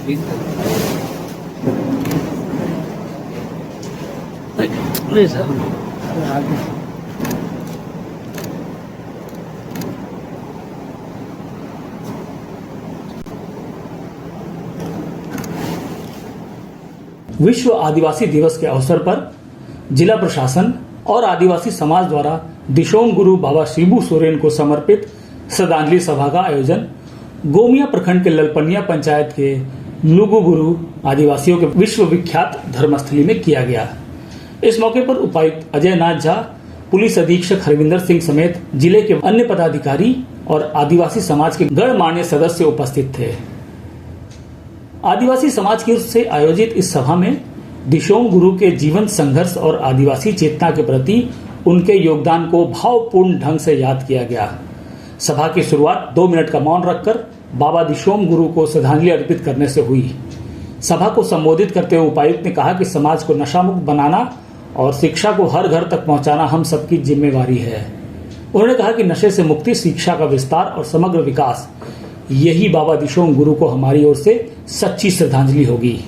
ठीक है। नहीं सर। विश्व आदिवासी दिवस के अवसर पर जिला प्रशासन और आदिवासी समाज द्वारा दिशोम गुरु बाबा शिबू सोरेन को समर्पित श्रद्धांजलि सभा का आयोजन गोमिया प्रखंड के ललपनिया पंचायत के लुगु गुरु आदिवासियों के विश्व विख्यात धर्मस्थली में किया गया। इस मौके पर उपायुक्त अजय नाथ झा, पुलिस अधीक्षक हरविंदर सिंह समेत जिले के अन्य पदाधिकारी और आदिवासी समाज के गणमान्य सदस्य उपस्थित थे। आदिवासी समाज की ओर से आयोजित इस सभा में दिशोम गुरु के जीवन संघर्ष और आदिवासी चेतना के प्रति उनके योगदान को भावपूर्ण ढंग से याद किया गया। सभा की शुरुआत 2 मिनट का मौन रखकर बाबा दिशोम गुरु को श्रद्धांजलि अर्पित करने से हुई। सभा को संबोधित करते हुए उपायुक्त ने कहा कि समाज को नशामुक्त बनाना और शिक्षा को हर घर तक पहुंचाना हम सबकी जिम्मेवारी है। उन्होंने कहा कि नशे से मुक्ति, शिक्षा का विस्तार और समग्र विकास, यही बाबा दिशोम गुरु को हमारी ओर से सच्ची श्रद्धांजलि होगी।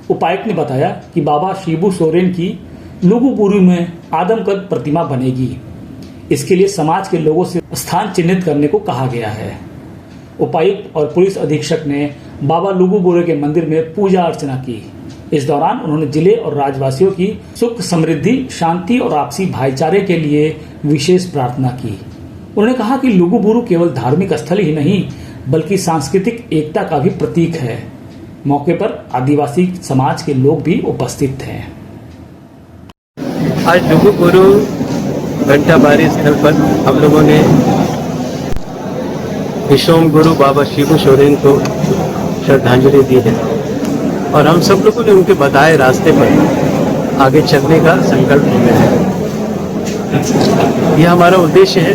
उपायुक्त ने बताया कि बाबा शिबू सोरेन की लुगुबुरु में आदमकद प्रतिमा बनेगी। इसके लिए समाज के लोगों से स्थान चिन्हित करने को कहा गया है। उपायुक्त और पुलिस अधीक्षक ने बाबा लुगुबुरु के मंदिर में पूजा अर्चना की। इस दौरान उन्होंने जिले और राज्यवासियों की सुख, समृद्धि, शांति और आपसी भाईचारे के लिए विशेष प्रार्थना की। उन्होंने कहा कि लुगुबुरु केवल धार्मिक स्थल ही नहीं बल्कि सांस्कृतिक एकता का भी प्रतीक है। मौके पर आदिवासी समाज के लोग भी उपस्थित थे। आज लुगुबुरु घंटाबारी स्थल पर हम लोगों ने दिशोम गुरु बाबा शिबू सोरेन को श्रद्धांजलि दी है और हम सब लोगों ने उनके बताए रास्ते पर आगे चलने का संकल्प लिया है। यह हमारा उद्देश्य है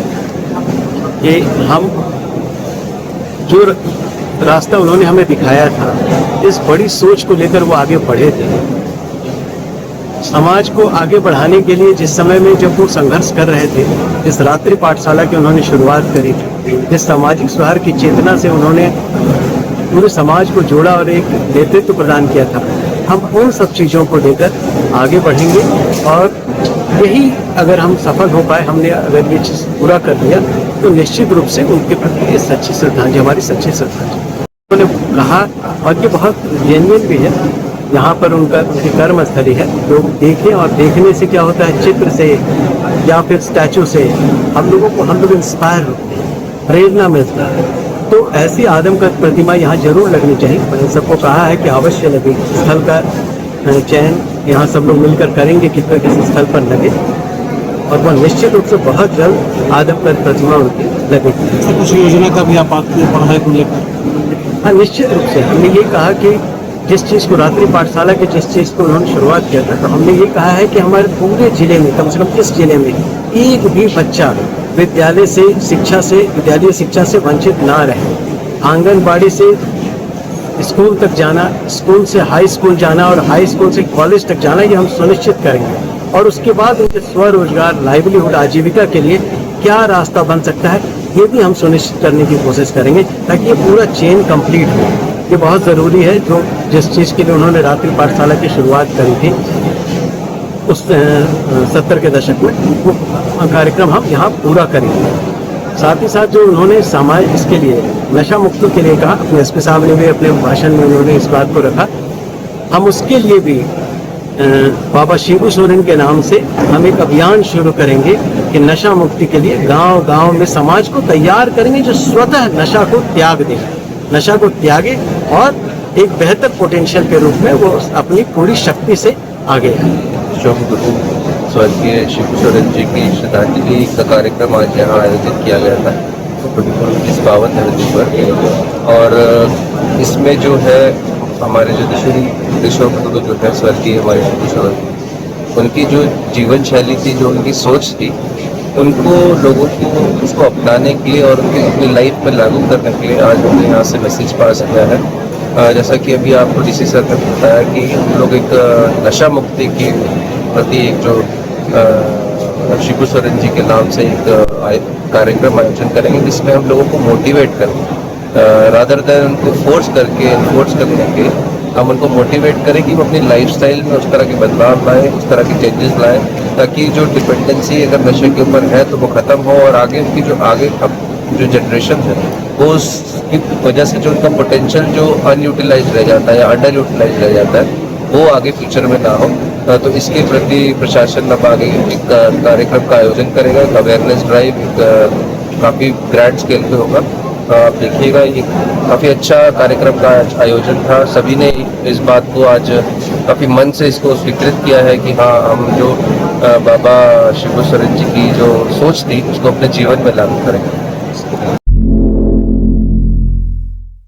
कि हम जो रास्ता उन्होंने हमें दिखाया था, इस बड़ी सोच को लेकर वो आगे बढ़े थे। समाज को आगे बढ़ाने के लिए जिस समय में जब वो संघर्ष कर रहे थे, इस रात्रि पाठशाला की उन्होंने शुरुआत करी थी, जिस सामाजिक सुधार की चेतना से उन्होंने पूरे समाज को जोड़ा और एक नेतृत्व प्रदान किया था, हम उन सब चीज़ों को लेकर आगे बढ़ेंगे और यही अगर हम सफल हो पाए, हमने अगर ये चीज़ पूरा कर लिया तो निश्चित रूप से उनके प्रति ये सच्ची श्रद्धांजलि, हमारी सच्ची श्रद्धांजलि। उन्होंने कहा और ये बहुत जेन्युइन भी है, यहाँ पर उनकी कर्म स्थली है। लोग देखें और देखने से क्या होता है, चित्र से या फिर स्टैचू से हम लोग इंस्पायर होते हैं, प्रेरणा मिलता है। तो ऐसी आदमकद प्रतिमा यहाँ जरूर लगनी चाहिए। मैंने सबको कहा है कि अवश्य लगे। स्थल का चयन यहाँ सब लोग मिलकर करेंगे कि किस स्थल पर लगे और वह निश्चित रूप से बहुत जल्द आदमकद प्रतिमा उनकी लगेगी। कुछ योजना का भी आप पढ़ाई को लेकर? हाँ, निश्चित रूप से हमने ये कहा कि जिस चीज़ को रात्रि पाठशाला की जिस चीज़ को उन्होंने शुरुआत किया था, तो हमने ये कहा है कि हमारे पूरे जिले में, कम से कम इस जिले में एक भी बच्चा विद्यालय शिक्षा से वंचित ना रहे। आंगनबाड़ी से स्कूल तक जाना, स्कूल से हाई स्कूल जाना और हाई स्कूल से कॉलेज तक जाना, ये हम सुनिश्चित करेंगे। और उसके बाद उनके स्वरोजगार, लाइवलीहुड, आजीविका के लिए क्या रास्ता बन सकता है, ये भी हम सुनिश्चित करने की कोशिश करेंगे ताकि ये पूरा चेन कंप्लीट हो। ये बहुत ज़रूरी है। जो जिस चीज़ के लिए उन्होंने रात्रि पाठशाला की शुरुआत करी थी उस 70 के दशक में, वो कार्यक्रम हम यहाँ पूरा करेंगे। साथ ही साथ जो उन्होंने समाज इसके लिए नशा मुक्ति के लिए कहा, अपने एसपी साहब ने भी अपने भाषण में उन्होंने इस बात को रखा, हम उसके लिए भी बाबा शिबू सोरेन के नाम से हम एक अभियान शुरू करेंगे कि नशा मुक्ति के लिए गांव-गांव में समाज को तैयार करेंगे जो स्वतः नशा को त्याग दे, नशा को त्यागे और एक बेहतर पोटेंशियल के रूप में वो अपनी पूरी शक्ति से आगे आए। स्वर्गीय शिबू सोरेन जी की श्रद्धांजलि का कार्यक्रम आज यहाँ आयोजित किया गया था इस पावन धरती पर। और इसमें जो है हमारे जो दिशोम गुरु जो है स्वर्गीय हमारे शिबू सोरेन, उनकी जो जीवन शैली थी, जो उनकी सोच थी, उनको लोगों को उसको अपनाने के लिए और उनकी अपनी लाइफ में लागू करने के लिए आज हमने यहाँ से मैसेज पास किया है। जैसा कि अभी आपको डीसी सर ने बताया कि हम लोग एक नशा मुक्ति के प्रति एक जो शिबू सोरेन जी के नाम से एक कार्यक्रम आयोजन करेंगे जिसमें हम लोगों को मोटिवेट करेंगे रादर देन उनको फोर्स करके हम उनको मोटिवेट करें कि वो अपनी लाइफस्टाइल में उस तरह के बदलाव लाएं, उस तरह के चेंजेस लाएं, ताकि जो डिपेंडेंसी अगर नशे के ऊपर है तो वो ख़त्म हो और आगे उनकी जो जो जनरेशन है वो उसकी वजह से जो उनका पोटेंशियल जो अनयूटिलाइज रह जाता है या अंडर यूटिलाइज रह जाता है वो आगे फ्यूचर में ना हो। तो इसके प्रति प्रशासन अब आगे एक कार्यक्रम का आयोजन करेगा, एक अवेयरनेस ड्राइव काफ़ी ग्रैंड स्केल पे होगा। आप देखिएगा ये काफ़ी अच्छा कार्यक्रम का आयोजन था। सभी ने इस बात को आज काफ़ी मन से इसको स्वीकृत किया है कि हाँ, हम जो बाबा शिबू सोरेन जी की जो सोच थी उसको अपने जीवन में लागू करेंगे।